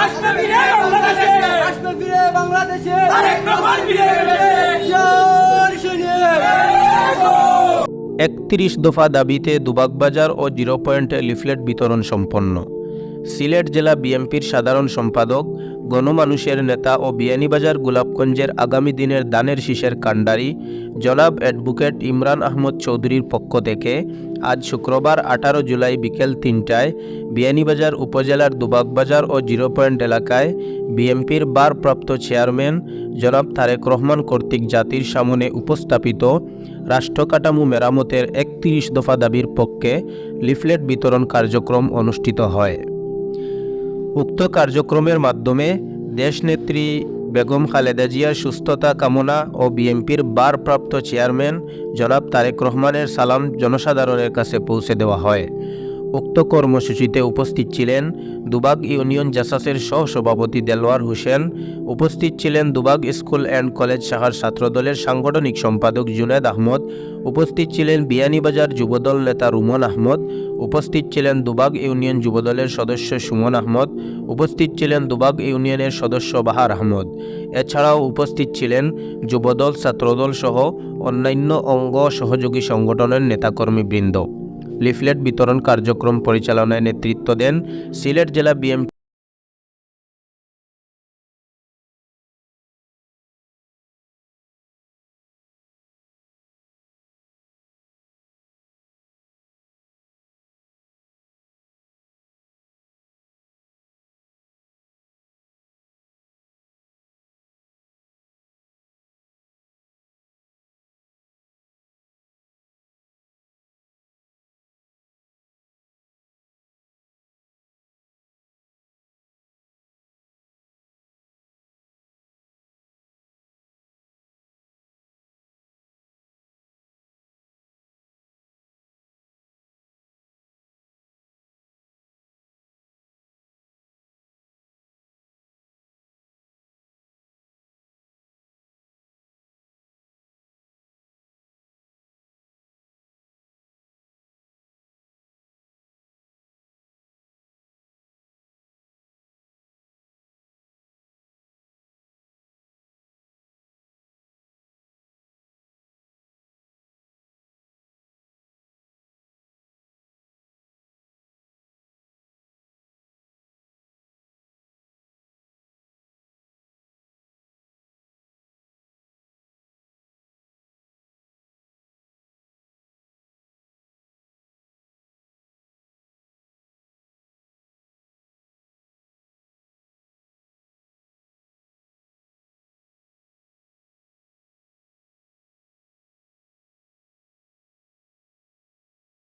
আসবে ফিরে বাংলাদেশে, আসবে ফিরে বাংলাদেশে, তারেক রহমান ফিরে এসেছে। জয় সৈনিক। ৩১ দফা দাবিতে দুবাগবাজার ও 0 পয়েন্টে লিফলেট বিতরণ সম্পন্ন। সিলেট জেলা বিএনপির সাধারণ সম্পাদক, গণমানুষের নেতা ও বিয়ানীবাজার গোলাপগঞ্জের আগামী দিনের দানের শীষের কাণ্ডারি জনাব অ্যাডভোকেট ইমরান আহমদ চৌধুরীর পক্ষ থেকে আজ শুক্রবার ১৮ জুলাই বিকেল ৩টায় বিয়ানীবাজার উপজেলার দুবাগবাজার ও 0 পয়েন্ট এলাকায় বিএনপির ভারপ্রাপ্ত চেয়ারম্যান জনাব তারেক রহমান কর্তৃক জাতির সামনে উপস্থাপিত রাষ্ট্রকাঠামো মেরামতের ৩১ দফা দাবির পক্ষে লিফলেট বিতরণ কার্যক্রম অনুষ্ঠিত হয়। উক্ত কার্যক্রমের মাধ্যমে দেশনেত্রী বেগম খালেদা জিয়ার সুস্থতা কামনা ও বিএনপির ভারপ্রাপ্ত চেয়ারম্যান জনাব তারেক রহমানের সালাম জনসাধারণের কাছে পৌঁছে দেওয়া হয়। উক্ত কর্মসূচিতে উপস্থিত ছিলেন দুবাগ ইউনিয়ন জাসাসের সহসভাপতি দেলোয়ার হোসেন, উপস্থিত ছিলেন দুবাগ স্কুল অ্যান্ড কলেজ শাখার ছাত্রদলের সাংগঠনিক সম্পাদক জুনেদ আহমদ, উপস্থিত ছিলেন বিয়ানীবাজার যুবদল নেতা রুমন আহমদ, উপস্থিত ছিলেন দুবাগ ইউনিয়ন যুবদলের সদস্য সুমন আহমদ, উপস্থিত ছিলেন দুবাগ ইউনিয়নের সদস্য বাহার আহমদ। এছাড়াও উপস্থিত ছিলেন যুবদল, ছাত্রদল সহ অন্যান্য অঙ্গ সহযোগী সংগঠনের নেতাকর্মীবৃন্দ। লিফলেট বিতরণ কার্যক্রম পরিচালনায় নেতৃত্ব দেন সিলেট জেলা বিএনপি